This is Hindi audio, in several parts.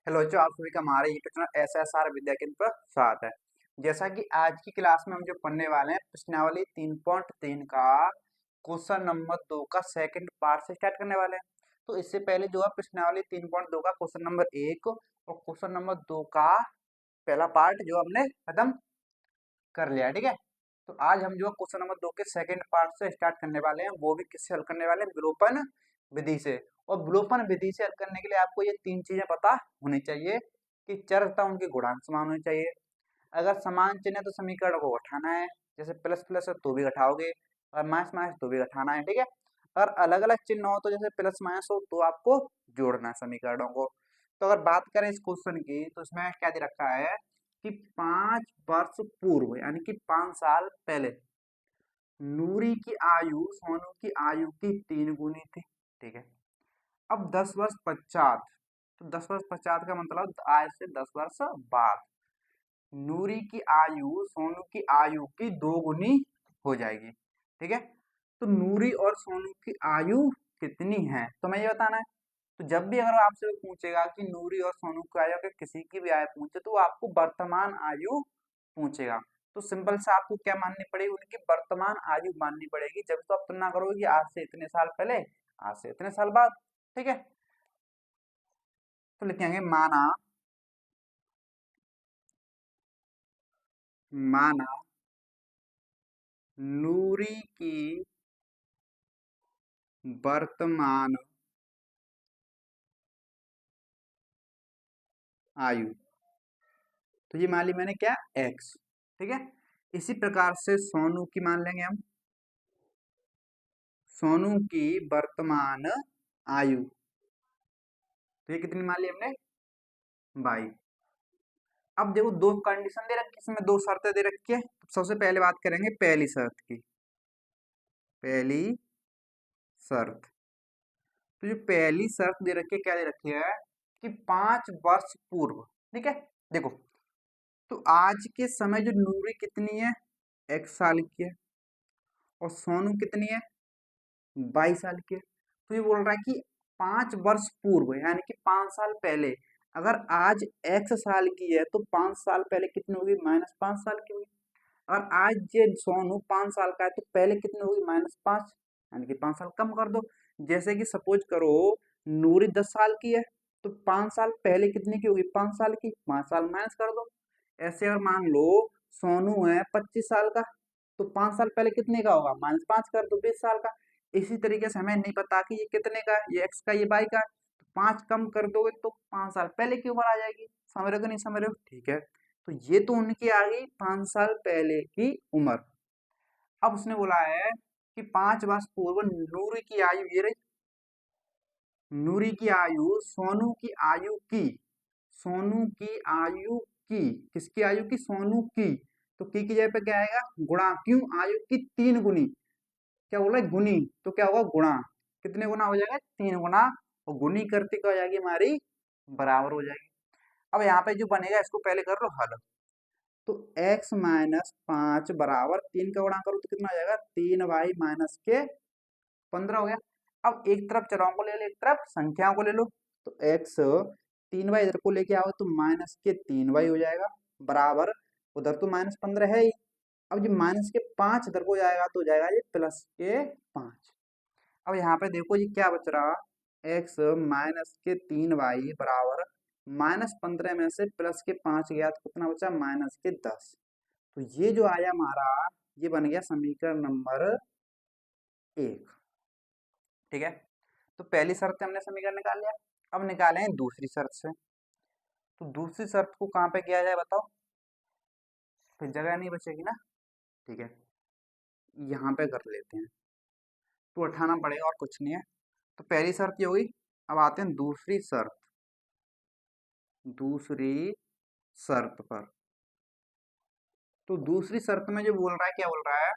हेलो जो आप सभी का हमारे यूट्यूब चैनल SSR विद्या केंद्र पर स्वागत है। जैसा कि आज की क्लास में हम जो पढ़ने वाले हैं प्रश्नावली 3.3 का क्वेश्चन नंबर 2 का सेकंड पार्ट से स्टार्ट करने वाले हैं। तो इससे पहले जो है प्रश्नावली 3.2 का क्वेश्चन नंबर 1 और क्वेश्चन नंबर 2 का पहला पार्ट जो हमने खत्म कर लिया, ठीक है। तो आज हम जो है क्वेश्चन नंबर 2 के सेकंड पार्ट से स्टार्ट करने वाले हैं, वो भी किससे हल करने वाले हैं, विलोपन विधि से। और विलोपन विधि से हल करने के लिए आपको ये तीन चीजें पता होनी चाहिए कि चर तथा उनके गुणांक समान होने चाहिए। अगर समान चिन्ह है तो समीकरण को घटाना है, जैसे प्लस प्लस है तो भी घटाओगे और माइनस माइनस तो भी घटाना है, ठीक है। अगर अलग अलग चिन्ह हो तो जैसे प्लस माइनस हो तो आपको जोड़ना है समीकरणों को। तो अगर बात करें इस क्वेश्चन की तो इसमें क्या दे रखा है कि 5 वर्ष पूर्व यानी कि 5 साल पहले नूरी की आयु सोनू की आयु की 3 गुनी थी, ठीक है। अब 10 वर्ष पश्चात, तो 10 वर्ष पश्चात का मतलब आज से 10 वर्ष बाद नूरी की आयु सोनू की आयु की 2 गुनी हो जाएगी, ठीक है। तो नूरी और सोनू की आयु कितनी है तो मैं ये बताना है। तो जब भी अगर आपसे वो पूछेगा कि नूरी और सोनू की आयु, अगर किसी की भी आयु पूछे तो वो आपको वर्तमान आयु पूछेगा। तो सिंपल से आपको क्या माननी पड़ेगी, उनकी वर्तमान आयु माननी पड़ेगी, जब तो आप तुलना करोगे कि आज से इतने साल पहले, आज से इतने साल बाद, ठीक है। तो लिखेंगे माना, माना नूरी की वर्तमान आयु, तो ये मान ली मैंने क्या, x, ठीक है। इसी प्रकार से सोनू की मान लेंगे हम, सोनू की वर्तमान आयु, तो ये कितनी मान ली हमने, 22। अब देखो दो कंडीशन दे रखी है, इसमें दो शर्तें दे रखी है। सबसे पहले बात करेंगे पहली शर्त की, पहली शर्त। तो जो पहली शर्त दे रखी है, क्या दे रखी है कि 5 वर्ष पूर्व, ठीक है। देखो तो आज के समय जो नूरी कितनी है, 1 साल की है, और सोनू कितनी है, 22 साल की है। तो ये बोल रहा है कि 5 वर्ष पूर्व यानी कि 5 साल पहले, अगर आज x साल की है तो 5 साल पहले कितनी होगी, -5 साल की होगी। और आज ये सोनू 5 साल का है तो पहले कितनी होगी, -5, यानी कि 5 साल कम कर दो। जैसे कि सपोज करो नूरी 10 साल की है तो 5 साल पहले कितने की होगी, 5 साल की, 5 साल माइनस कर दो। ऐसे अगर मान लो सोनू है 25 साल का तो 5 साल पहले कितने का होगा, -5 कर दो, 20 साल का। इसी तरीके से हमें नहीं पता कि ये कितने का है, ये x का, ये y का, तो 5 कम कर दोगे तो 5 साल पहले की उम्र आ जाएगी। समझ रहे हो कि नहीं समझ रहे हो, ठीक है। तो ये तो उनकी आ गई 5 साल पहले की उम्र। अब उसने बोला है कि 5 वर्ष पूर्व नूरी की आयु, ये रही नूरी की आयु सोनू की आयु की, सोनू की आयु की, किसकी आयु की, सोनू की। तो की जगह पे क्या आएगा, गुणा, क्यों, आयु की 3 गुनी, क्या बोल रहा है, गुनी, तो क्या होगा, गुणा, कितने गुना हो जाएगा, 3 गुना, और गुनी करते क्या हो जाएगी हमारी, बराबर हो जाएगी। अब यहाँ पे जो बनेगा इसको पहले कर लो हल। तो x-5 बराबर 3 का गुणा करो तो कितना हो जाएगा, 3y-15 हो गया। अब एक तरफ चरों को ले लो, एक तरफ संख्याओं को ले लो। तो x 3y इधर को लेके आओ तो -3y हो जाएगा, बराबर, उधर तो -15 है ही। अब जो -5 इधर को जाएगा तो हो जाएगा ये +5। अब यहाँ पे देखो ये क्या बच रहा, x -3y बराबर -15 में से +5 गया तो कितना बचा, -10। तो ये जो आया हमारा, ये बन गया समीकरण नंबर 1, ठीक है। तो पहली शर्त से हमने समीकरण निकाल लिया। अब निकालें दूसरी शर्त से। तो दूसरी शर्त को कहाँ पे किया जाए बताओ, फिर जगह नहीं बचेगी ना, ठीक है। यहाँ पे कर लेते हैं, तो उठाना पड़ेगा और कुछ नहीं है। तो पहली शर्त ये होगी। अब आते हैं दूसरी शर्त, दूसरी शर्त पर। तो दूसरी शर्त में जो बोल रहा है, क्या बोल रहा है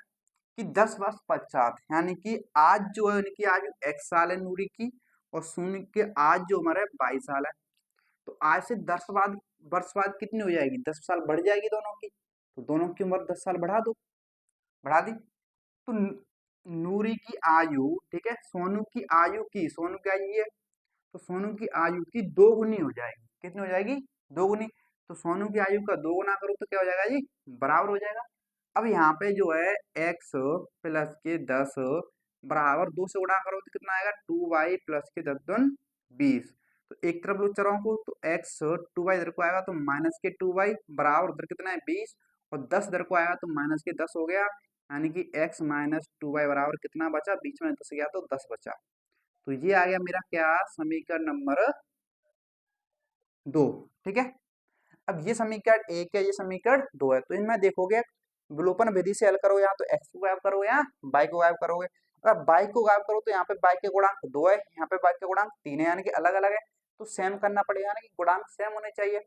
कि 10 वर्ष पश्चात, यानी कि आज जो है उनकी आयु 1 साल है नूरी की, और सोनू की आज जो उम्र है 22 साल है। तो आज से 10 वर्ष बाद कितनी हो जाएगी, 10 साल बढ़ जाएगी दोनों की। तो दोनों की उम्र 10 साल बढ़ा दो, बढ़ा दी। तो नूरी की आयु, ठीक है, सोनू की आयु की, सोनू की आयु ये है, तो सोनू की आयु की 2 गुनी हो जाएगी, कितनी हो जाएगी, 2 गुनी। तो सोनू की आयु का 2 गुना करो तो क्या हो जाएगा जी, बराबर हो जाएगा। अब यहाँ पे जो है x प्लस के 10 बराबर 2 से गुणा करो तो कितना आएगा, 2y प्लस के 10 दूनी 20। तो एक तरफ लो चरों को, तो x 2y इधर को आएगा तो माइनस के 2y बराबर उधर कितना है 20, और 10 इधर को आएगा तो माइनस के 10 हो गया, यानी कि x माइनस 2y बराबर कितना बचा, बीच में 10 गया तो 10 बचा। तो ये आ गया मेरा क्या, समीकरण नंबर 2। ठीक है, अब ये समीकरण 1 है, ये समीकरण 2 है। तो इनमें देखोगे विलोपन विधि से हल करो, या तो x को गायब करोगे या y को गायब करोगे। अगर y को गायब करो तो यहाँ पे y के गुणांक 2 है, यहाँ पे y के गुणांक 3 है, यानी कि अलग अलग है, तो सेम करना पड़ेगा, यानी कि गुणांक सेम होने चाहिए।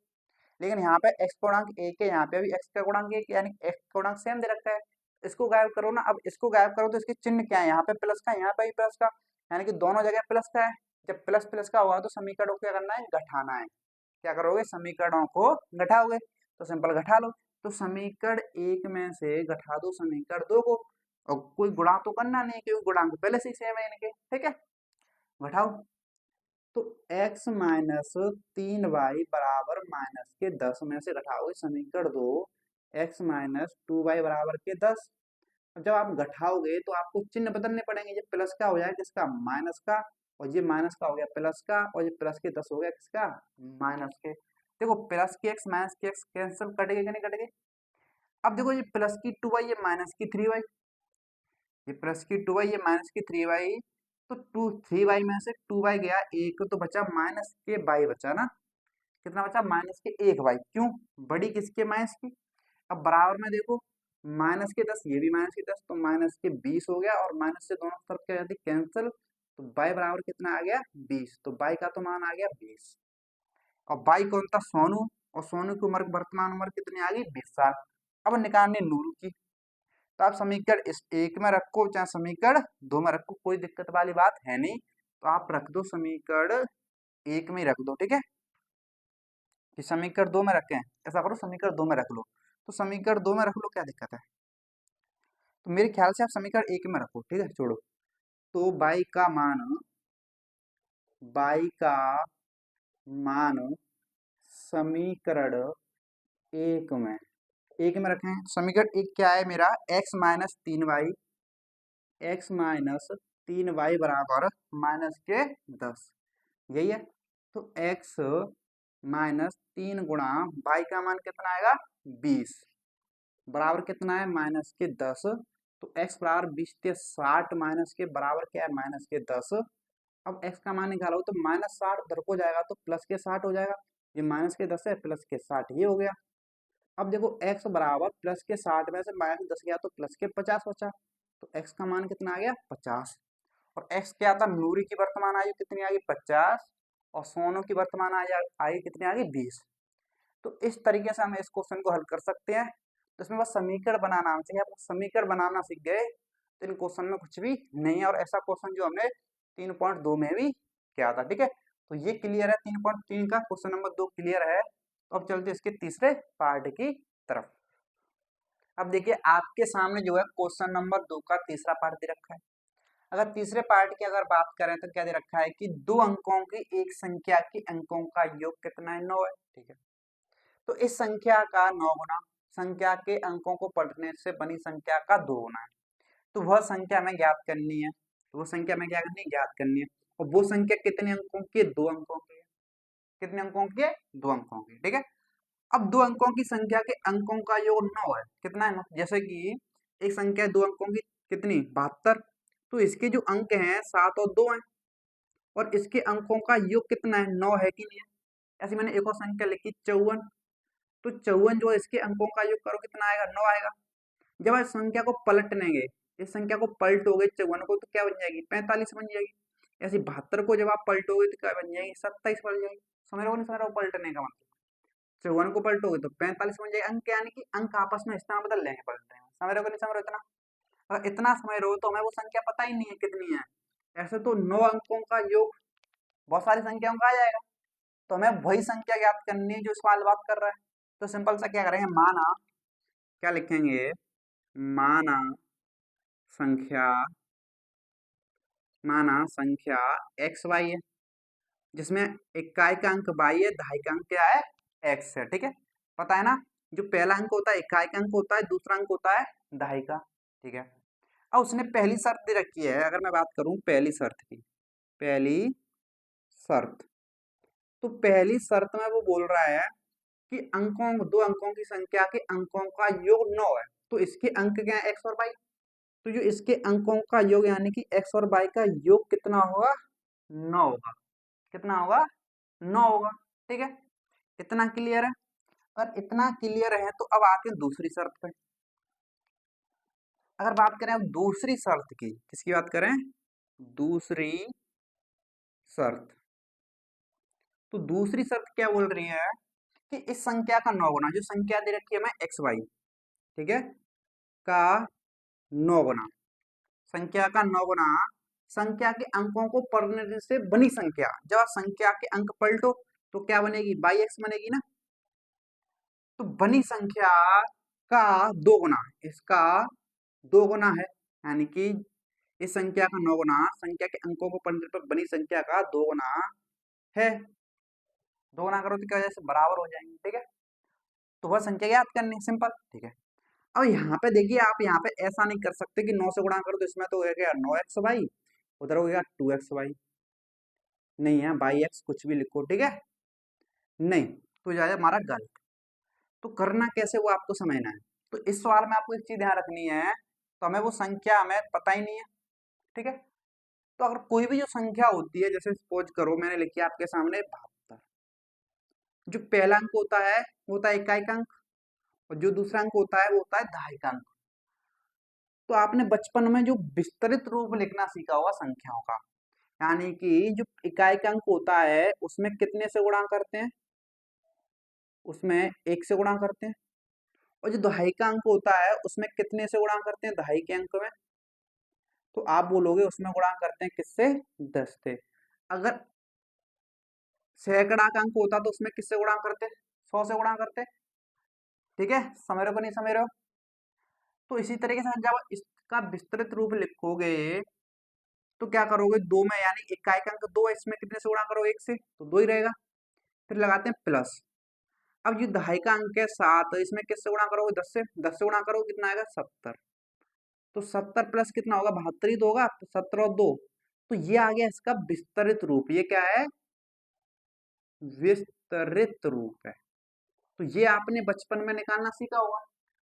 लेकिन यहाँ पे x का गुणांक 1 है, यहाँ पे भी x का गुणांक 1, यानी x का गुणांक सेम दे रखा है। इसको गायब करो ना, अब इसको गायब करो तो इसके चिन्ह क्या है, यहाँ पे प्लस का, यहाँ पे भी प्लस का, यानी कि दोनों जगह प्लस का है। जब प्लस प्लस का होगा तो समीकरण को क्या करना है, घटाना है। क्या करोगे, समीकरणों को घटाओगे, तो सिंपल घटा लो। तो समीकरण 1 में से घटा दो समीकरण 2 को, और कोई गुणा तो करना नहीं क्योंकि गुणांक पहले से ही सेम है इनके। ठीक है, घटाओ। तो x माइनस 3y बराबर माइनस के 10 में से घटाओगे समीकरण 2, x माइनस 2y बराबर के 10। अब जब आप घटाओगे तो आपको चिन्ह बदलने पड़ेंगे, ये प्लस का हो जाएगा किसका, माइनस का, और ये माइनस का हो गया प्लस का, और ये प्लस के 10 हो गया किसका, माइनस के। देखो प्लस के x माइनस के x कैंसिल, कटेगा कि नहीं कटेगा। अब देखो ये प्लस की 2y, ये माइनस की 3y, ये प्लस की 2y, ये माइनस की 3y, तो 3y में से 2y गया, एक तो बचा माइनस के y बचा ना, कितना बचा, माइनस के 1y। क्यों, बड़ी किसके, माइनस की। अब बराबर में देखो, माइनस के 10, ये भी माइनस के 10, तो माइनस के 20 हो गया, और माइनस से दोनों तरफ क्या जाती कैंसिल, तो y बराबर कितना आ गया 20। तो y का तो मान आ गया 20, और y कौन था, सोनू, और सोनू की उम्र, वर्तमान उम्र कितनी आ गई, 20 साल। अब निकालनी नूरू की, तो आप समीकरण इस 1 में रखो चाहे समीकरण 2 में रखो, कोई दिक्कत वाली बात है नहीं। तो आप रख दो समीकरण 1 में ही रख दो। ठीक है, कि समीकरण 2 में रखें, ऐसा करो समीकरण 2 में रख लो। तो समीकरण 2 में रख लो, क्या दिक्कत है। तो मेरे ख्याल से आप समीकरण 1 में रखो, ठीक है, छोड़ो। तो बाई का मान समीकरण 1 में रखें। समीकरण 1 क्या है मेरा, एक्स माइनस 3y बराबर माइनस के 10, यही है। तो x माइनस 3 गुणा y का मान कितना आएगा, 20 बराबर कितना है, माइनस के 10। तो x बराबर 20 के 60 माइनस के बराबर क्या है, माइनस के 10। अब x का मान निकालो तो माइनस 60 उधर को जाएगा तो प्लस के 60 हो जाएगा, ये माइनस के 10 है, प्लस के 60 ये हो गया। अब देखो x बराबर प्लस के 60 में से माइनस 10 गया तो प्लस के 50 बचा, तो x का मान कितना आ गया, 50। और x क्या था, नूरी की वर्तमान आयु कितनी आ गई, 50, और सोनू की वर्तमान आयु कितनी आ गई, 20। तो इस तरीके से हम इस क्वेश्चन को हल कर सकते हैं। तो इसमें बस समीकरण बनाना आना चाहिए, आप समीकरण बनाना सीख गए तो इन क्वेश्चन में कुछ भी नहीं है। और ऐसा क्वेश्चन जो हमने 3.2 में भी किया था। ठीक है, तो ये क्लियर है, 3.3 का क्वेश्चन नंबर 2 क्लियर है। तो अब चलते इसके तीसरे पार्ट की तरफ। अब देखिए आपके सामने जो है क्वेश्चन नंबर 2 का तीसरा पार्ट दे रखा है। अगर तीसरे पार्ट की अगर बात करें तो क्या दे रखा है कि 2 अंकों की एक संख्या के अंकों का योग कितना है, 9 है। ठीक है, तो इस संख्या का 9 गुना संख्या के अंकों को पलटने से बनी संख्या का 2 गुना है। तो वह संख्या हमें ज्ञात करनी है, तो वो संख्या हमें क्या करनी है, ज्ञात करनी है। और वो संख्या कितने अंकों की है, 2 अंकों की है। कितने अंकों की है, 2 अंकों की। ठीक है, अब 2 अंकों की संख्या के अंकों का योग 9 है, कितना है 9। जैसे कि एक संख्या 2 अंकों की कितनी, 72, तो इसके जो अंक हैं 7 और 2 हैं, और इसके अंकों का योग कितना है, 9 है कि नहीं है। ऐसे मैंने एक और संख्या लिखी 54, तो 54 जो है इसके अंकों का योग करो कितना आएगा, 9 आएगा। जब आप संख्या को पलटनेंगे, इस संख्या को पलटोगे 54 को तो क्या बन जाएगी, 45 बन जाएगी। ऐसे 72 को जब आप पलटोगे तो क्या बन जाएगी, 27 बन जाएगी। समझ रहे हो नहीं समझ रहे हो, पलटने का मतलब 54 को पलटोगे तो 45 बन जाएगा। अंक यानी कि अंक आपस में इस तरह बदल लेंगे पलटने में। समझ रहे हो नहीं समझ रहे हो इतना। अगर इतना समझ रहे हो तो हमें वो संख्या पता ही नहीं है कितनी है। ऐसे तो 9 अंकों का योग बहुत सारी संख्याओं का आ जाएगा, तो हमें वही संख्या ज्ञात करनी है जो सवाल बात कर रहा है। तो सिंपल सा क्या करेंगे, माना, क्या लिखेंगे, माना संख्या, माना संख्या एक्स वाई है। जिसमें इकाई का अंक y है, दहाई का अंक क्या है, x है। ठीक है, पता है ना, जो पहला अंक होता है इकाई का अंक होता है, दूसरा अंक होता है दहाई का। ठीक है, अब उसने पहली शर्त दे रखी है, अगर मैं बात करूं पहली शर्त की, पहली शर्त, तो पहली शर्त में वो बोल रहा है कि अंकों, दो अंकों की संख्या के अंकों का योग 9 है, तो इसके अंक क्या है, x और y। तो जो इसके अंकों का योग यानी कि x और y का योग कितना होगा, 9 होगा। कितना होगा, 9 होगा। ठीक है, इतना क्लियर है। और इतना क्लियर है तो अब आते हैं दूसरी शर्त पे। अगर बात करें अब दूसरी शर्त की, किसकी बात करें, दूसरी शर्त, तो दूसरी शर्त क्या बोल रही है कि इस संख्या का 9 गुना, जो संख्या दे रखी है हमें एक्स वाई, ठीक है, का 9 गुना, संख्या का 9 गुना संख्या के अंकों को पढ़ने से बनी संख्या। जब आप संख्या के अंक पलटो तो क्या बनेगी, बाई एक्स बनेगी ना। तो बनी संख्या का 2 गुना, इसका 2 गुना है, यानी कि इस संख्या का 9 गुना संख्या के अंकों को पढ़ने पर बनी संख्या का 2 गुना है। 2 गुना करो तो क्या हो जाए, बराबर हो जाएंगे। ठीक है, तो वह संख्या याद करनी, सिंपल। ठीक है, अब यहाँ पे देखिए, आप यहाँ पे ऐसा नहीं कर सकते कि 9 से गुणा करो तो इसमें तो हो गया 9x वाई, उधर हो गया 2x वाई। नहीं है, बाई एक्स कुछ भी लिखो, ठीक है, नहीं तो जाए हमारा गलत। तो करना कैसे वो आपको समझना है। तो इस सवाल में आपको एक चीज ध्यान रखनी है, तो हमें वो संख्या हमें पता ही नहीं है। ठीक है, तो अगर कोई भी जो संख्या होती है, जैसे सपोज करो मैंने लिखी है आपके सामने 72, जो पहला अंक होता है वो होता है इकाई का अंक, और जो दूसरा अंक होता है वो होता है दहाई का अंक। तो आपने बचपन में जो विस्तृत रूप लिखना सीखा होगा संख्याओं का, यानी कि जो इकाई का अंक होता है उसमें कितने से गुणा करते हैं, उसमें 1 से गुणा करते हैं, और जो दहाई का अंक होता है उसमें कितने से गुणा करते हैं, दहाई के अंक में, तो आप बोलोगे उसमें गुणा करते हैं किससे, 10 से। अगर सैकड़ा का अंक होता तो उसमें किससे गुणा करते, 100 से गुणा करते। ठीक है, समझ रहे हो नहीं समझ रहे हो। तो इसी तरीके से जब इसका विस्तृत रूप लिखोगे तो क्या करोगे, दो में यानी इकाई का अंक 2 है, इसमें कितने से गुणा करो, 1 से, तो 2 ही रहेगा। फिर लगाते हैं प्लस। अब ये दहाई का अंक है 7, इसमें किससे गुणा करोगे, 10 से, 10 से गुणा करोगे कितना आएगा, 70। तो 70 प्लस कितना होगा, 72 ही तो होगा, तो 17 और 2, तो ये आ गया इसका विस्तृत रूप। ये क्या है, विस्तृत रूप है। तो ये आपने बचपन में निकालना सीखा होगा।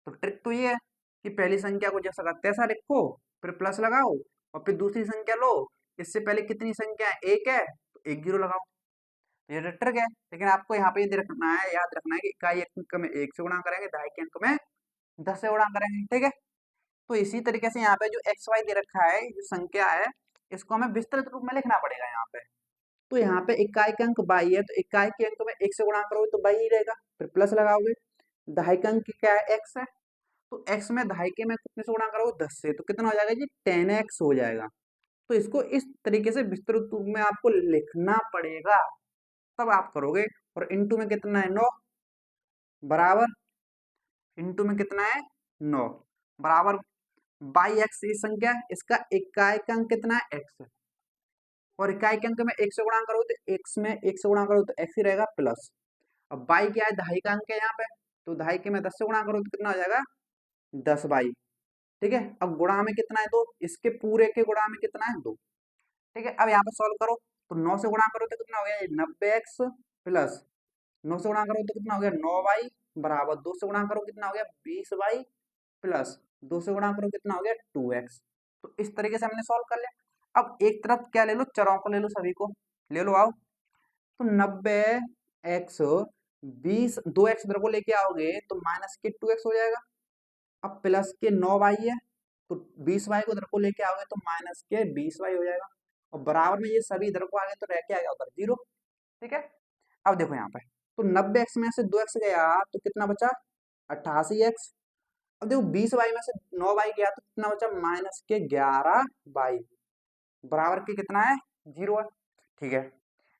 तो ट्रिक तो ये है कि पहली संख्या को जैसा का तैसा लिखो, फिर प्लस लगाओ, और फिर दूसरी संख्या लो, इससे पहले कितनी संख्या है, 1 है तो 1 जीरो लगाओ। ये तो ट्रिक है, लेकिन आपको यहाँ पे ये रखना है, याद रखना है कि इकाई अंक में 1 से गुणा करेंगे, दहाई के अंक में 10 से गुणा करेंगे। ठीक है, तो इसी तरीके से यहाँ पे जो एक्स वाई दे रखा है, जो संख्या है, इसको हमें विस्तृत रूप में लिखना पड़ेगा यहाँ पे। तो यहाँ पे इकाई का अंक बाई है, तो इकाई के अंक में 1 से गुणा करोगे तो बाई ही रहेगा, फिर प्लस लगाओगे। दहाई का अंक क्या है, एक्स है, तो एक्स में दहाई के में कितने से गुणा करोगे, 10 से, तो कितना हो जाएगा जी, 10x हो जाएगा। तो इसको इस तरीके से विस्तृत रूप में आपको लिखना पड़ेगा, तब आप करोगे। और इंटू में कितना है, 9, बराबर, इंटू में कितना है, 9, बराबर बाई एक्स, ये संख्या है, इसका इकाई का अंक कितना है, एक्स है, और इकाई के अंक में 1 से गुणा करो तो एक्स में 1 से गुणा करो तो एक्स ही रहेगा, प्लस। अब बाई क्या है, दहाई का अंक है यहाँ पे, तो दहाई के में 10 से गुणा करो तो कितना हो जाएगा, 10 बाई। ठीक है, अब गुणा में कितना है, 2, इसके पूरे के गुणा में कितना है, 2। ठीक है, अब यहाँ पे सॉल्व करो, तो 9 से गुणा करो तो कितना हो गया, 90x, प्लस 9 से गुणा करो तो कितना हो गया, 9y, बराबर 2 से गुणा करो कितना हो गया, 20y, प्लस 2 से गुणा करो कितना हो गया, 2x। तो इस तरीके से हमने सॉल्व कर लिया। अब एक तरफ क्या ले लो, चरों को ले लो, सभी को ले लो, आओ। तो 90x, 20, 2x इधर को लेके आओगे तो माइनस के 2x हो जाएगा। अब प्लस के 9y है, तो 20y को इधर को लेके आओगे तो माइनस के 20y हो जाएगा, और बराबर में ये सभी इधर को आ गए तो रह के आ गया उधर 0। ठीक है, अब देखो यहाँ पे, तो 90x में से 2x गया तो कितना बचा, 88x। अब देखो 20y में से 9y गया तो कितना बचा, माइनस के 11y, बराबर के कितना है, 0 है। ठीक है,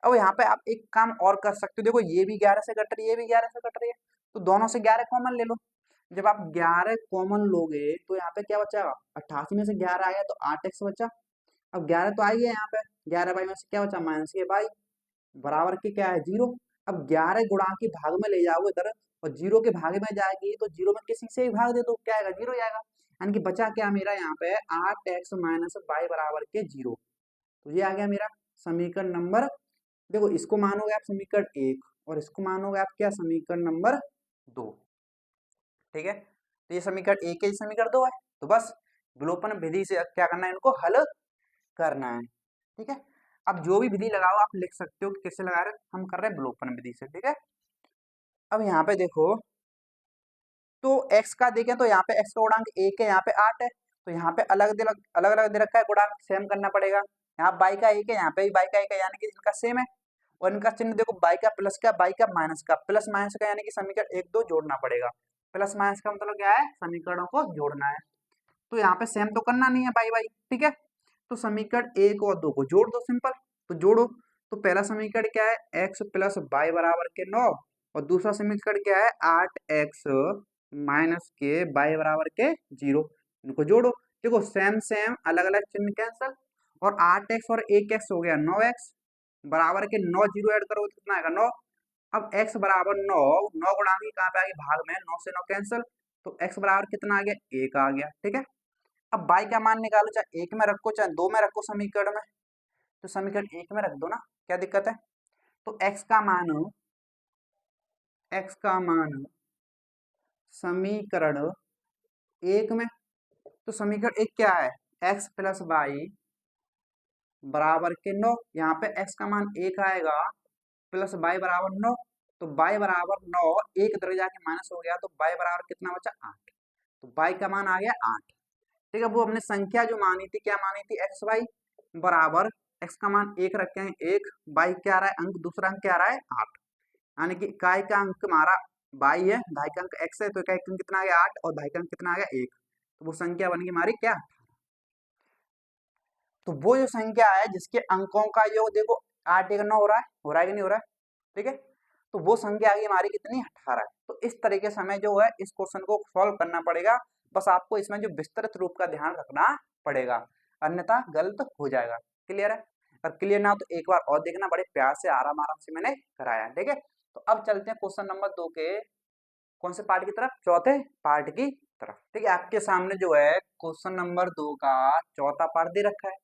अब यहाँ पे आप एक काम और कर सकते हो, देखो ये भी 11 से कट रही है, ये भी 11 से कट रही है, तो दोनों से 11 कॉमन ले लो। जब आप 11 कॉमन लोगे तो यहाँ पे क्या बचा, 88 में से 11 आ गया तो 8x बचा। अब 11 तो आ गया यहाँ पे, 11 बाई में से क्या बचा, माइनस के बाई, बराबर के क्या है 0। अब 11 गुणांक भाग में ले जाओगे इधर और 0 के भाग में जाएगी तो 0 में किसी से भी भाग दे दो क्या आएगा 0 आएगा। यानी कि बचा क्या मेरा यहाँ पे 8x माइनस वाई बराबर के 0। तो ये आ गया मेरा समीकरण नंबर। देखो इसको मानोगे आप समीकरण 1 और इसको मानोगे आप क्या समीकरण नंबर 2। ठीक है, तो ये समीकरण 1 है, ये समीकरण 2 है। तो बस विलोपन विधि से क्या करना है, इनको हल करना है। ठीक है, अब जो भी विधि लगाओ आप लिख सकते हो कि कैसे लगा रहे हैं, हम कर रहे हैं विलोपन विधि से। ठीक है, अब यहाँ पे देखो तो x का देखें तो यहाँ पे x का गुणांक 1 है, यहाँ पे 8 है, तो यहाँ पे अलग अलग दे रखा है गुणांक, सेम करना पड़ेगा। यहाँ y का 1 है, यहाँ पे भी y का 1 है, यानी कि इनका सेम है। और इनका चिन्ह देखो y का प्लस का, y का माइनस का, प्लस माइनस का, यानी कि समीकरण 1 2 जोड़ना पड़ेगा। प्लस माइनस का मतलब क्या है, समीकरणों को जोड़ना है। तो यहाँ पे सेम तो करना नहीं है बाई बाई। ठीक है, तो समीकरण 1 और 2 को जोड़ दो, सिंपल। तो जोड़ो, तो पहला समीकरण क्या है x प्लस वाई बराबर के 9 और दूसरा समीकरण क्या है 8x माइनस के वाई बराबर के 0। इनको जोड़ो, देखो सेम सेम अलग अलग चिन्ह कैंसल, और 8x और 1x हो गया 9x बराबर के 9 0 ऐड करो तो कितना आएगा 9। अब x बराबर 9, 9 गुणा की कहाँ पे आ गई भाग में, 9 से 9 कैंसल, तो x बराबर कितना आ गया 1 आ गया। ठीक है, अब y का मान निकालो, चाहे 1 में रखो चाहे 2 में रखो समीकरण में, तो समीकरण 1 में रख दो ना, क्या दिक्कत है। तो x का मान समीकरण 1 में, तो समीकरण 1 क्या है x प्लस वाई बराबर के 9, यहाँ पे x का मान 1 आएगा प्लस y बराबर 9, तो y बराबर 9 एक इधर जाके माइनस हो गया, तो y बराबर कितना बचा 8, तो y का मान आ गया 8। ठीक है, वो हमने संख्या जो मानी थी क्या मानी थी एक्स वाई बराबर, x का मान 1 रखे हैं 1, y क्या आ रहा है अंक, दूसरा अंक क्या आ रहा है 8, यानी कि इकाई का अंक हमारा y है, ढाई का अंक x है, तो इकाई का अंक कितना आ गया 8 और ढाई का अंक कितना आ गया 1, तो वो संख्या बन गई हमारी क्या। तो वो जो संख्या है जिसके अंकों का योग देखो 8 1 9 हो रहा है कि नहीं हो रहा है। ठीक है, तो वो संख्या आ गई हमारी कितनी 18 है। तो इस तरीके से हमें जो है इस क्वेश्चन को सॉल्व करना पड़ेगा, बस आपको इसमें जो विस्तृत रूप का ध्यान रखना पड़ेगा, अन्यथा गलत हो जाएगा। क्लियर है, और क्लियर ना हो तो एक बार और देखना, बड़े प्यार से आराम आराम से मैंने कराया। ठीक है, तो अब चलते हैं क्वेश्चन नंबर 2 के कौन से पार्ट की तरफ, चौथे पार्ट की तरफ। ठीक है, आपके सामने जो है क्वेश्चन नंबर 2 का चौथा पार्ट दे रखा है।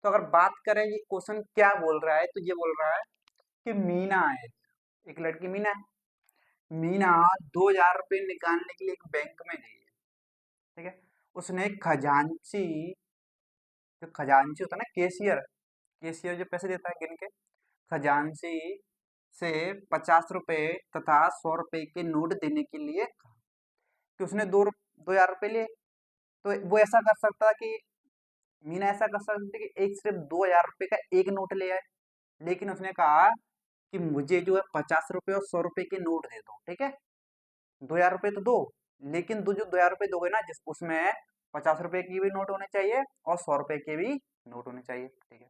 तो अगर बात करें ये क्वेश्चन क्या बोल रहा है, तो ये बोल रहा है कि मीना है, एक लड़की मीना है, मीना 2000 रुपये निकालने के लिए एक बैंक में गई है। ठीक है, उसने खजांची, जो खजांची होता है ना कैशियर, कैशियर जो पैसे देता है गिन के, खजांची से 50 रुपए तथा 100 रुपए के नोट देने के लिए कहा, कि उसने 2000 रुपये लिए। तो वो ऐसा कर सकता कि मीना ऐसा कर सकती थी कि एक सिर्फ 2000 रुपये का एक नोट ले आए, लेकिन उसने कहा कि मुझे जो है 50 रुपये और 100 रुपए के नोट दे दो। ठीक है, 2000 रुपये तो दो, लेकिन जो 2000 रुपये दोगे ना जिस उसमें 50 रुपए की भी नोट होने चाहिए और 100 रुपए के भी नोट होने चाहिए। ठीक है,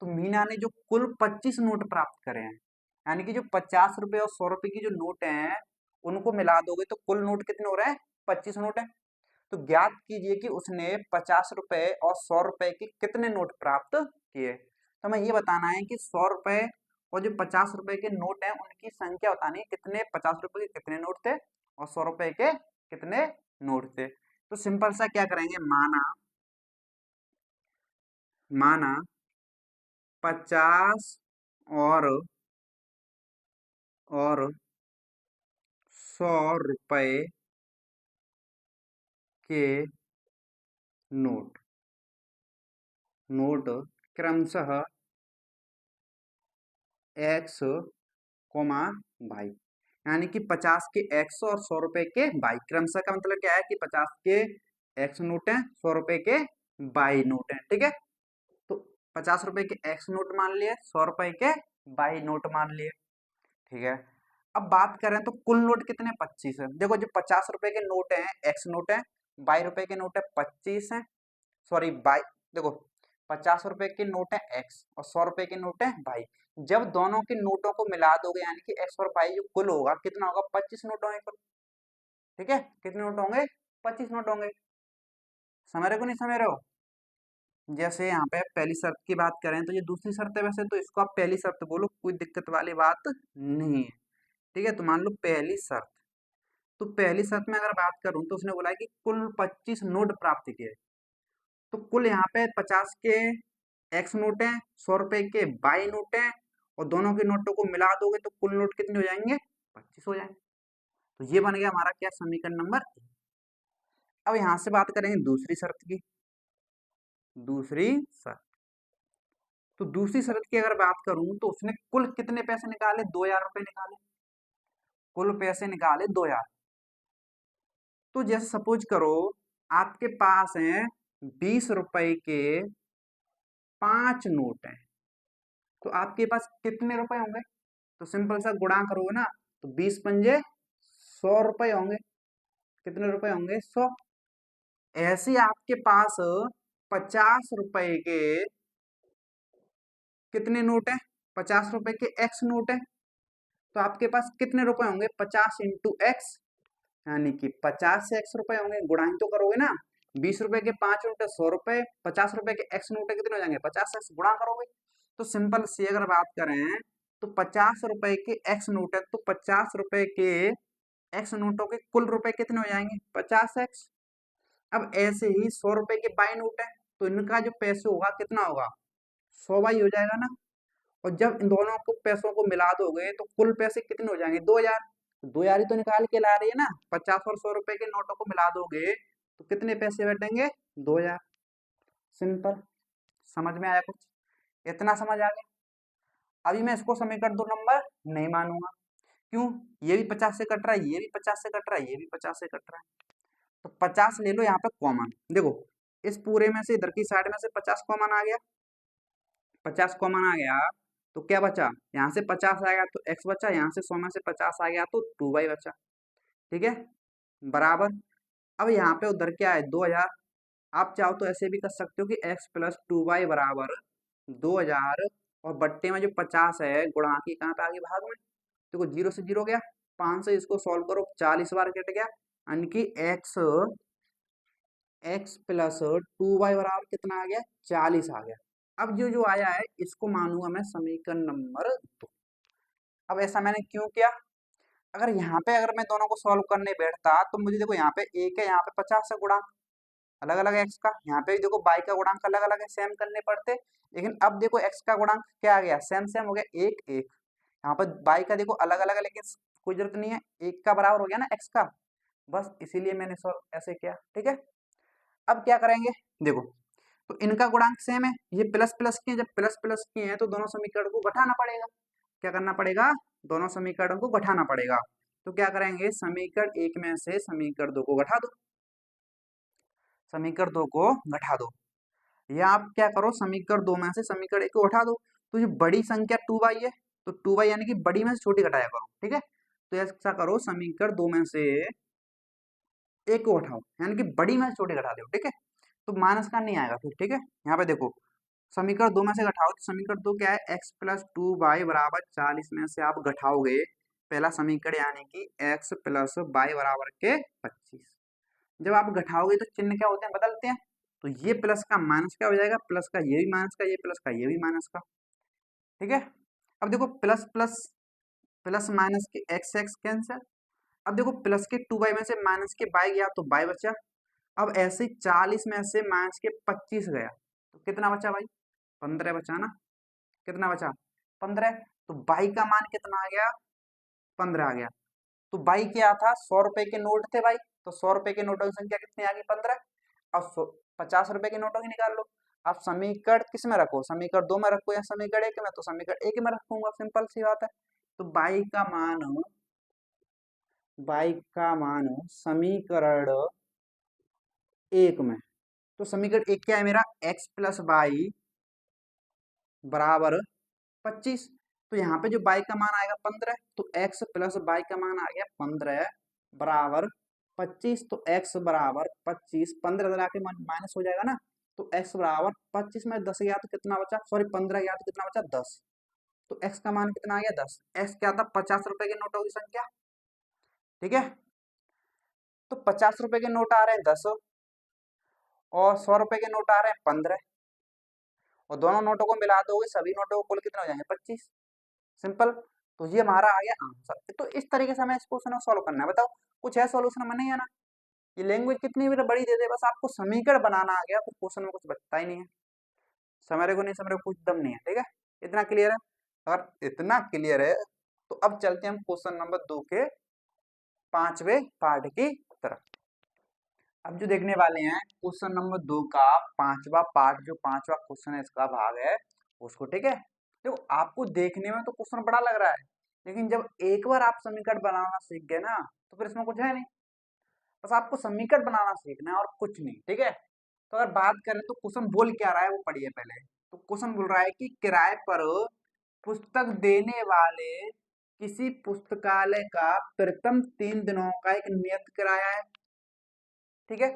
तो मीना ने जो कुल 25 नोट प्राप्त करे हैं, यानी कि जो 50 रुपए और 100 रुपए की जो नोट हैं उनको मिला दोगे तो कुल नोट कितने हो रहे हैं 25 नोट है। तो ज्ञात कीजिए कि उसने 50 रुपए और 100 रुपए के कितने नोट प्राप्त किए। तो हमें ये बताना है कि 100 रुपए और जो 50 रुपए के नोट हैं उनकी संख्या बतानी है, कितने 50 रुपए के कितने नोट थे और 100 रुपए के कितने नोट थे। तो सिंपल सा क्या करेंगे, माना माना 50 और 100 रुपए के नोट नोट क्रमशः एक्स कोमा बाई, यानी कि 50 के एक्स और 100 रुपए के बाई, क्रमशः का मतलब क्या है कि 50 के एक्स नोट है 100 रुपए के बाई नोट है। ठीक है, तो 50 रुपए के एक्स नोट मान लिए, 100 रुपए के बाई नोट मान लिए। ठीक है, अब बात करें तो कुल नोट कितने 25 है। देखो जो 50 रुपए के नोट है एक्स नोट है, 22 रुपए के नोट है 25 है, सॉरी बाई, देखो 50 रुपए के नोट है एक्स और 100 रुपए के नोट है बाई, जब दोनों के नोटों को मिला दोगे यानी कि एक्स और बाई जो कुल होगा कितना होगा 25 नोट होंगे कुल। ठीक है, कितने नोट होंगे 25 नोट होंगे। समझ रहे हो नहीं समझ रहे हो। जैसे यहाँ पे पहली शर्त की बात करें तो ये दूसरी शर्त है, वैसे तो इसको आप पहली शर्त बोलो, कोई दिक्कत वाली बात नहीं है। ठीक है, तो मान लो पहली शर्त, तो पहली शर्त में अगर बात करूं तो उसने बोला है कि कुल 25 नोट प्राप्त किए। तो कुल यहाँ पे 50 के एक्स नोट हैं, 100 रुपए के बाई नोट हैं, और दोनों के नोटों को मिला दोगे तो कुल नोट कितने हो जाएंगे? 25 हो जाएंगे। तो ये बन गया हमारा क्या, समीकरण नंबर। अब यहां से बात करेंगे दूसरी शर्त की। दूसरी शर्त, तो दूसरी शर्त की अगर बात करूं तो उसने कुल कितने पैसे निकाले? 2000 रुपए निकाले। कुल पैसे निकाले 2000। तो जैसे सपोज करो आपके पास है 20 रुपए के 5 नोट हैं, तो आपके पास कितने रुपए होंगे? तो सिंपल सा गुणा करोगे ना, तो 20 पंजे 100 रुपए होंगे। कितने रुपए होंगे? 100। ऐसे आपके पास 50 रुपए के कितने नोट हैं? 50 रुपए के एक्स नोट है, तो आपके पास कितने रुपए होंगे? 50 इंटू एक्स, यानी कि 50 से एक्स रुपए होंगे। गुणा ही तो करोगे ना, 20 रुपए के 5 नोट है 100 रुपए, 50 रुपए के एक्स नोट है कितने हो जाएंगे? 50 एक्स, गुणा करोगे। तो सिंपल सी अगर बात करें तो 50 रुपए के एक्स नोट है, तो 50 रुपए के एक्स नोटों के कुल रुपए कितने हो जाएंगे? 50 एक्स। अब ऐसे ही 100 रुपए के बाई नोट है, तो इनका जो पैसे होगा कितना होगा? 100 बाई हो जाएगा ना। और जब इन दोनों को पैसों को मिला दोगे तो कुल पैसे कितने हो जाएंगे? 2000। 2000 ही तो निकाल के ला रही है ना, 50 और 100 रुपए के नोटों को मिला दोगे तो कितने पैसे बटेंगे? 2000। सिंपल। समझ में आया कुछ? इतना समझ आ गया? अभी मैं इसको समीकरण 2 नंबर नहीं मानूंगा। क्यों? ये भी 50 से कट रहा है, ये भी 50 से कट रहा है, ये भी 50 से कट रहा है। तो 50 ले लो यहाँ पे कॉमन। देखो इस पूरे में से इधर की साइड में से 50 कॉमन आ गया। 50 कॉमन आ गया तो क्या बचा? यहाँ से 50 आ गया तो x बचा, यहाँ से 100 में से 50 आ गया तो 2y बचा। ठीक है, बराबर। अब यहाँ पे उधर क्या है? 2000। आप चाहो तो ऐसे भी कर सकते हो कि x प्लस 2y बराबर 2000, और बट्टे में जो 50 है गुणा की कहाँ पे आ गई? भाग में। देखो 0 से 0 गया, 5 से इसको सॉल्व करो 40 बार कट गया, यानी कि x प्लस 2y बराबर कितना आ गया? 40 आ गया। अब जो जो आया है इसको मानूंगा मैं समीकरण नंबर 2। अब ऐसा मैंने क्यों किया? अगर यहाँ पे अगर मैं दोनों को सॉल्व करने बैठता तो मुझे देखो यहाँ पे एक है, यहाँ पे 50 है गुणांक अलग अलग एक्स का, यहाँ पे देखो बाई का गुणांक अलग अलग है, सेम करने पड़ते। लेकिन अब देखो एक्स का गुणांक क्या आ गया? सेम सेम हो गया, एक एक। यहाँ पर बाई का देखो अलग अलग है, लेकिन कोई जरूरत नहीं है, एक का बराबर हो गया ना एक्स का, बस इसीलिए मैंने सॉल्व ऐसे किया। ठीक है, अब क्या करेंगे? देखो तो इनका गुणांक सेम है, ये प्लस प्लस की है, जब प्लस प्लस की है तो दोनों समीकरण को घटाना पड़ेगा। क्या करना पड़ेगा? दोनों समीकरणों को घटाना पड़ेगा। तो क्या करेंगे? समीकरण एक में से समीकरण दो को घटा दो। समीकरण दो को घटा दो, या आप क्या करो, समीकरण दो में से समीकरण एक को घटा दो। तो ये बड़ी संख्या 2y है, तो 2y यानी कि बड़ी में से छोटी घटाया करो। ठीक है, तो ऐसा करो समीकरण दो में से एक को घटाओ, यानी कि बड़ी में से छोटी घटा दो। ठीक है, तो माइनस का नहीं आएगा फिर। ठीक है, यहाँ पे देखो समीकरण दो में से घटाओ, तो समीकरण दो क्या है? x प्लस 2y बराबर 40 में से आप घटाओगे पहला समीकरण, यानी कि x प्लस y बराबर के 25। जब आप घटाओगे तो चिन्ह क्या होते हैं? बदलते हैं। तो ये प्लस का माइनस क्या हो जाएगा? प्लस का ये भी माइनस का, ये प्लस का ये भी माइनस का। ठीक है, अब देखो प्लस प्लस प्लस माइनस के एक्स एक्स कैंसिल। अब देखो प्लस के 2y में से माइनस के बाई गया तो बाई बचा। अब ऐसे 40 में से माइनस के 25 गया तो कितना बचा भाई? 15 बचा ना। कितना बचा? 15। तो बाई का मान कितना आ गया? 15 आ गया। तो बाई क्या था? 100 रुपए के नोट थे भाई, तो 100 रुपए के नोटों की संख्या कितनी आ गई? 15। अब 50 रुपए के नोटों की निकाल लो। आप समीकरण किस में रखो? समीकरण दो में रखो या समीकरण एक में? तो समीकरण एक में रखूंगा, सिंपल सी बात है। तो बाई का मान समीकरण एक में, तो समीकरण एक क्या है मेरा? x प्लस बाई बराबर 25। तो यहाँ पे जो बाई का मान आएगा 15, तो x प्लस बाई का मान आ गया 15 बराबर 25। तो x बराबर 25, 15 जरा के माइनस हो जाएगा ना, तो x बराबर 25 में 10 गया तो कितना बचा? सॉरी 15 गया तो कितना बचा? 10। तो x का मान कितना आ गया? 10। x क्या था? 50 रुपए के नोटों की संख्या। ठीक है, तो 50 रुपए के नोट आ रहे हैं 10, और 100 रुपए के नोट आ रहे हैं 15। और दोनों नोटों को मिला दोगे, सभी नोटों को कुल कितने हो जाएंगे 25। सिंपल। तो ये हमारा आ गया आंसर। तो इस तरीके से हमें इस क्वेश्चन को सॉल्व करना है। बताओ कुछ है सॉल्यूशन में? नहीं है ना। ये लैंग्वेज कितनी भी बड़ी दे दे, बस आपको समीकरण बनाना आ गया, फिर क्वेश्चन में कुछ बचता ही नहीं है। समझ को नहीं समझ, कुछ दम नहीं है। ठीक है, इतना क्लियर है? अगर इतना क्लियर है तो अब चलते हैं हम क्वेश्चन नंबर 2 के 5वें पार्ट की तरफ। अब जो देखने वाले हैं क्वेश्चन नंबर 2 का 5वां पार्ट, जो 5वां क्वेश्चन है इसका भाग है उसको। ठीक है, देखो आपको देखने में तो क्वेश्चन बड़ा लग रहा है, लेकिन जब एक बार आप समीकरण बनाना सीख गए ना तो फिर इसमें कुछ है नहीं। बस आपको समीकरण बनाना सीखना है और कुछ नहीं। ठीक है, तो अगर बात करें तो क्वेश्चन बोल क्या रहा है वो पढ़िए पहले। तो क्वेश्चन बोल रहा है कि किराए पर पुस्तक देने वाले किसी पुस्तकालय का प्रथम 3 दिनों का एक नियत किराया है। ठीक है,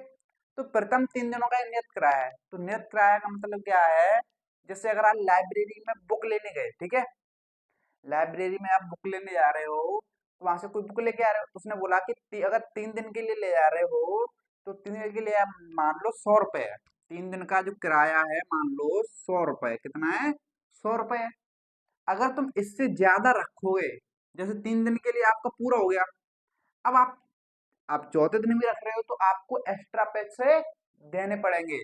तो प्रथम 3 दिनों का नियत किराया है। तो नियत किराया का मतलब क्या है? जैसे अगर आप लाइब्रेरी में बुक लेने गए, ठीक है, लाइब्रेरी में आप बुक लेने जा रहे हो, तो वहां से कोई बुक लेके आ रहे हो, तो उसने बोला कि अगर 3 दिन के लिए ले जा रहे हो तो 3 दिन के लिए आप मान लो 100 रुपए है। 3 दिन का जो किराया है मान लो 100 रुपए। कितना है? 100 रुपए है। अगर तुम इससे ज्यादा रखोगे, जैसे 3 दिन के लिए आपका पूरा हो गया, अब आप चौथे दिन भी रख रहे हो तो आपको एक्स्ट्रा पैसे देने पड़ेंगे।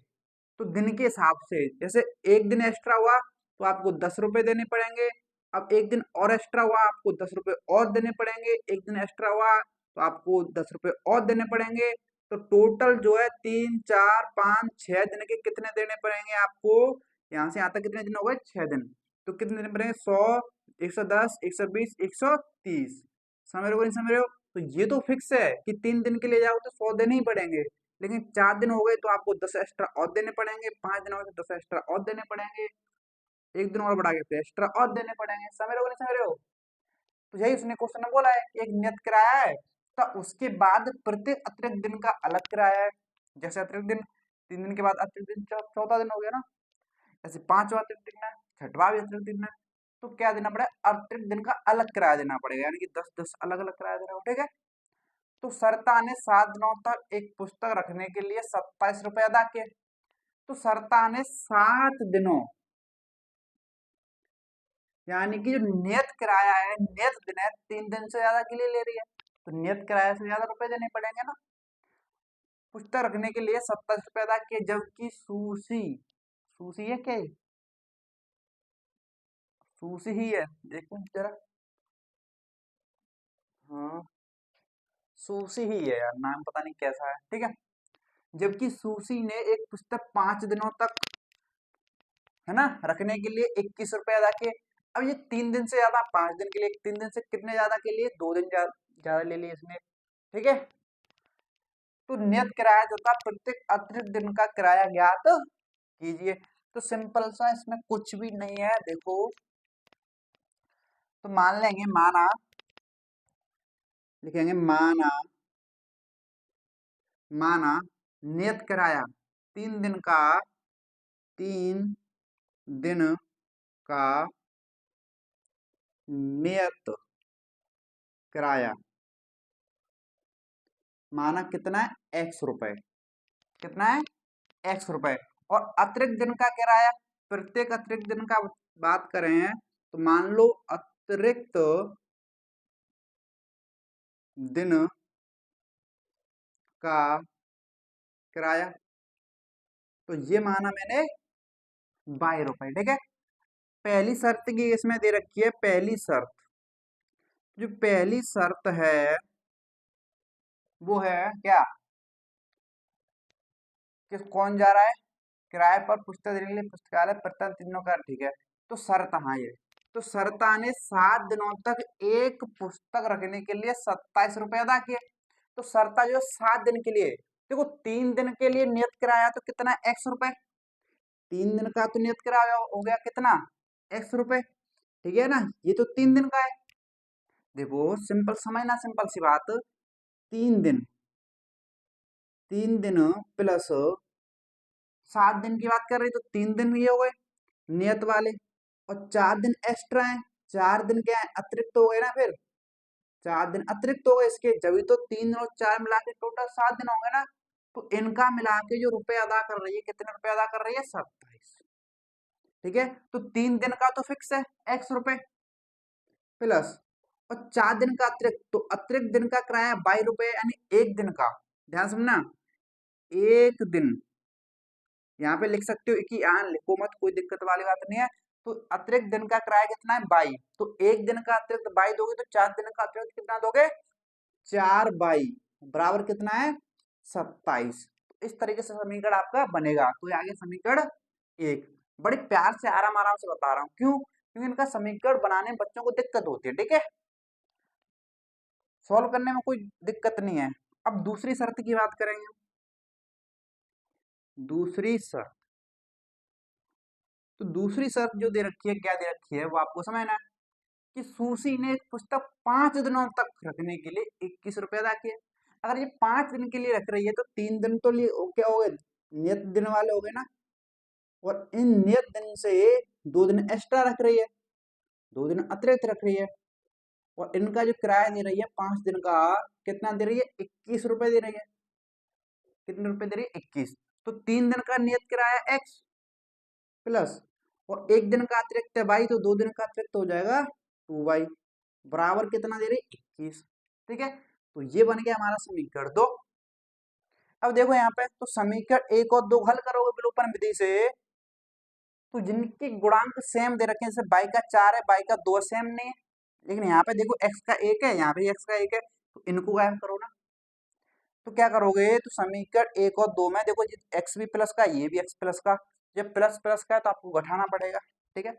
तो दिन के हिसाब से, जैसे एक दिन एक्स्ट्रा हुआ तो आपको 10 रुपए देने पड़ेंगे। अब एक दिन और एक्स्ट्रा हुआ, आपको 10 रुपए और देने पड़ेंगे। एक दिन एक्स्ट्रा हुआ तो आपको 10 रुपए और देने पड़ेंगे। तो टोटल जो है 3, 4, 5, 6 दिन के कितने देने पड़ेंगे आपको? यहाँ से यहाँ तक कितने दिन हो गए? 6 दिन। तो कितने देने पड़ेंगे? 100, 110, 120, 130। समझ रहे हो नहीं समझ रहे हो? तो ये तो फिक्स है कि 3 दिन के लिए जाओ तो 100 देने ही पड़ेंगे। लेकिन 4 दिन हो गए तो आपको 10 एक्स्ट्रा और देने पड़ेंगे। 5 दिन हो गए तो 10 एक्स्ट्रा और देने पड़ेंगे। एक दिन और बढ़ा के तो एक्स्ट्रा और देने पड़ेंगे। समझ रहे हो नहीं समझ रहे हो? तो यही उसने क्वेश्चन में बोला है, एक नियत किराया है तो उसके बाद प्रत्येक अतिरिक्त दिन का अलग किराया है। जैसे अतिरिक्त दिन 3 दिन के बाद अतिरिक्त दिन चौथा दिन हो गया ना, ऐसे 5वां अतिरिक्त दिन है, 6वां भी अतिरिक्त दिन है। तो क्या देना पड़ेगा? अतिरिक्त दिन का अलग किराया देना पड़ेगा, यानी कि 10-10 अलग अलग किराया देना पड़ेगा। ठीक है, तो सरता ने 7 दिनों तक एक पुस्तक रखने के लिए 27 रुपए अदा किए। तो सरता ने 7 दिनों, यानी कि जो नियत किराया है, नियत दिन है, 3 दिन से ज्यादा के लिए ले रही है, तो नियत किराया से ज्यादा रुपए देने पड़ेंगे ना। पुस्तक रखने के लिए 27 रुपए अदा किए, जबकि सूसी, सूसी है क्या? सूसी ही है, देखो जरा। हाँ, सूसी ही है यार, नाम पता नहीं कैसा है। ठीक है, जबकि सूसी ने एक पुस्तक 5 दिनों तक, है ना, रखने के लिए 21 रुपए अदा किए। अब ये 3 दिन से ज्यादा, 5 दिन के लिए, 3 दिन से कितने ज्यादा के लिए? 2 दिन ज्यादा ले लिए इसने। ठीक है, तो नियत किराया जो था प्रत्येक अतिरिक्त दिन का किराया ज्ञात कीजिए। तो सिंपल सा, इसमें कुछ भी नहीं है। देखो, तो मान लेंगे, माना, लिखेंगे माना, माना नियत किराया 3 दिन का, 3 दिन का नियत किराया माना कितना है? X रुपए। कितना है? X रुपए। और अतिरिक्त दिन का किराया, प्रत्येक अतिरिक्त दिन का बात करें तो मान लो अतिरिक्त दिन का किराया, तो ये माना मैंने 22 रुपए। ठीक है, पहली शर्त की इसमें दे रखी है, पहली शर्त, जो पहली शर्त है वो है क्या? कि कौन जा रहा है किराए पर पुस्तक देने के लिए पुस्तकालय प्रथम 3 दिनों का? ठीक है, तो शर्त, हाँ ये, तो शर्ता ने 7 दिनों तक एक पुस्तक रखने के लिए 27 रुपए अदा किए। तो शर्ता जो 7 दिन के लिए, देखो 3 दिन के लिए नियत किराया तो कितना? X रुपए। 3 दिन का तो नियत किराया हो गया कितना? X रुपए। ठीक है ना, ये तो 3 दिन का है। देखो सिंपल समझना, सिंपल सी बात, 3 दिन, 3 दिन प्लस 7 दिन की बात कर रही, तो 3 दिन ये हो गए नियत वाले, और 4 दिन एक्स्ट्रा है। 4 दिन क्या है? अतिरिक्त हो गए ना, फिर 4 दिन अतिरिक्त हो गए इसके, जब तो 3 और 4 मिला के टोटल 7 दिन होंगे ना। तो इनका मिला के जो रुपए अदा कर रही है, कितने रुपए अदा कर रही है? 27। ठीक है, तो 3 दिन का तो फिक्स है x रुपए प्लस, और 4 दिन का अतिरिक्त, तो अतिरिक्त दिन का किराया 22 रुपए, यानी एक दिन का, ध्यान समझना, एक दिन, यहाँ पे लिख सकते हो कि यहाँ लिखो मत, कोई दिक्कत वाली बात नहीं है। तो अतिरिक्त दिन का किराया कितना है 22, तो एक दिन का अतिरिक्त 22 दोगे तो 4 दिन का अतिरिक्त कितना दोगे 4/22 बराबर कितना है 27। इस तरीके से समीकरण आपका बनेगा। तो ये आ गया समीकरण 1। बड़ी प्यार से आराम आराम से बता रहा हूँ, क्यों? क्योंकि इनका समीकरण बनाने में बच्चों को दिक्कत होती है, ठीक है, सॉल्व करने में कोई दिक्कत नहीं है। अब दूसरी शर्त की बात करेंगे। दूसरी शर्त, तो दूसरी शर्त जो दे रखी है, क्या दे रखी है वो आपको समझना है कि सुशी ने एक पुस्तक 5 दिनों तक रखने के लिए 21 रुपए अदा किए। अगर ये 5 दिन के लिए रख रही है तो 3 दिन तो लिए क्या हो गए, नियत दिन वाले हो गए ना, और इन नियत दिन से 2 दिन एक्स्ट्रा रख रही है, 2 दिन अतिरिक्त रख रही है, और इनका जो किराया दे रही है 5 दिन का, कितना दे रही है 21 रुपए दे रही है। कितने रुपए दे रही है 21। तो 3 दिन का नियत किराया x प्लस, और एक दिन का अतिरिक्त है y, तो 2 दिन का अतिरिक्त हो जाएगा 2y बराबर कितना दे रही है 21। ठीक है, तो ये बन गया हमारा समीकरण 2। अब देखो यहाँ पे, तो समीकरण 1 और 2 हल करोगे विलोपन विधि से, तो जिनके गुणांक सेम दे रखे हैं, जैसे y का 4 है, y का 2 सेम नहीं है, लेकिन यहाँ पे देखो x का 1 है, यहाँ पे x का 1 है, तो इनको गायब करो ना। तो क्या करोगे, तो समीकरण 1 और 2 में देखो x भी प्लस का, ये भी x प्लस का, जब प्लस प्लस का है तो आपको घटाना पड़ेगा, ठीक है।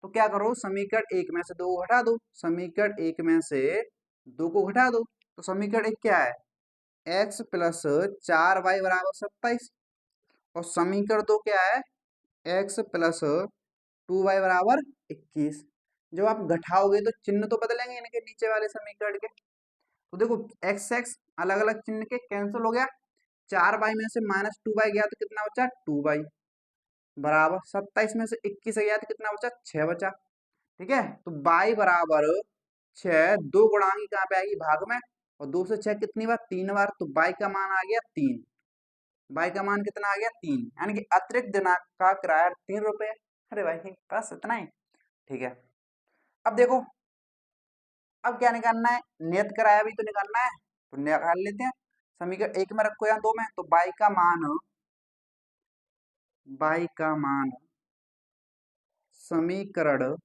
तो क्या करो, समीकरण 1 में से 2 को घटा दो, समीकरण 1 में से 2 को घटा दो, तो समीकरण 1 क्या है x प्लस 4y बराबर 27, और समीकरण 2 क्या है x प्लस 2y बराबर 21। जब आप घटाओगे तो चिन्ह तो बदलेंगे इनके नीचे वाले समीकरण के। तो देखो x x अलग अलग चिन्ह के कैंसिल हो गया, 4y में से -2y गया तो कितना बचा 2y बराबर, 27 में से 21 गया तो कितना बचा 6 बचा। ठीक है, तो y बराबर 6, 2 गुणांकी कहाँ पे आएगी भाग में, और 2 से 6 कितनी बार 3 बार, तो y का मान आ गया 3। y का मान कितना आ गया 3, यानी कि अतिरिक्त दिनांक का किराया 3 रुपए। अरे भाई बस इतना ही, ठीक है। अब देखो, अब क्या निकालना है, नियत किराया भी तो निकालना है, तो निकाल लेते हैं। समीकरण 1 में रखो या 2 में, तो y का मान समीकरण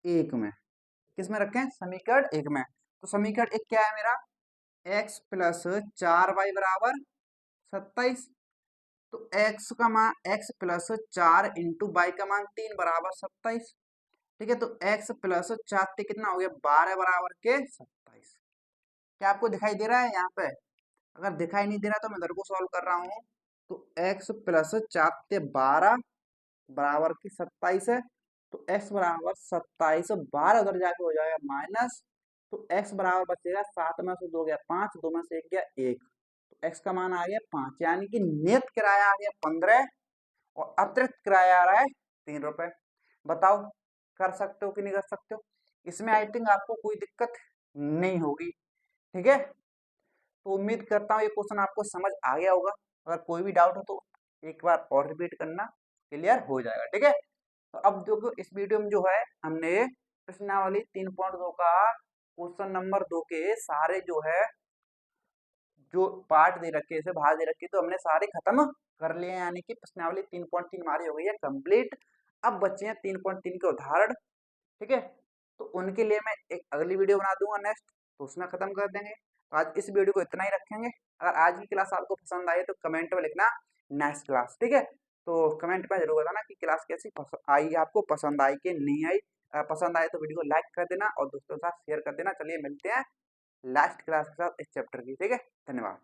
1 में, किस में रखें समीकरण 1 में, तो समीकरण 1 क्या है मेरा x प्लस 4y बराबर 27, तो x का मान x प्लस 4 इंटू वाई का मान 3 बराबर 27। ठीक है, तो x प्लस 4 से कितना हो गया 12 बराबर के 27। क्या आपको दिखाई दे रहा है यहाँ पे? अगर दिखाई नहीं दे रहा तो मैं इधर को सॉल्व कर रहा हूँ। तो x प्लस 4 से 12 बराबर की 27 है, तो x बराबर 27, 12 उधर जाके हो जाएगा माइनस, तो x बराबर बचेगा 7 में से 2 गया 5, 2 में से 1 गया 1, तो x का मान आ गया 5, यानी कि नियत किराया आ गया 15 और अतिरिक्त किराया आ रहा है 3 रुपए। बताओ कर सकते हो कि नहीं कर सकते हो? इसमें आई थिंक आपको कोई दिक्कत नहीं होगी, ठीक है। तो उम्मीद करता हूँ ये क्वेश्चन आपको समझ आ गया होगा। अगर कोई भी डाउट हो तो एक बार और रिपीट करना, क्लियर हो जाएगा, ठीक है। तो अब देखो इस वीडियो में जो है हमने प्रश्नावली 3.2 का क्वेश्चन नंबर 2 के सारे जो है जो पार्ट दे रखे जैसे भाग दे रखे तो हमने सारे खत्म कर लिए हैं, यानी कि प्रश्नावली 3.3 हमारी हो गई है कंप्लीट। अब बच्चे हैं 3.3 के उदाहरण, ठीक है। तो उनके लिए मैं एक अगली वीडियो बना दूंगा नेक्स्ट, तो उसमें खत्म कर देंगे। तो आज इस वीडियो को इतना ही रखेंगे। अगर आज की क्लास आपको पसंद आई तो कमेंट में लिखना नेक्स्ट क्लास, ठीक है। तो कमेंट में जरूर बताना कि क्लास कैसी आई, आपको पसंद आई कि नहीं आई। पसंद आए तो वीडियो को लाइक कर देना और दोस्तों के साथ शेयर कर देना। चलिए मिलते हैं लास्ट क्लास के साथ इस चैप्टर की, ठीक है। धन्यवाद।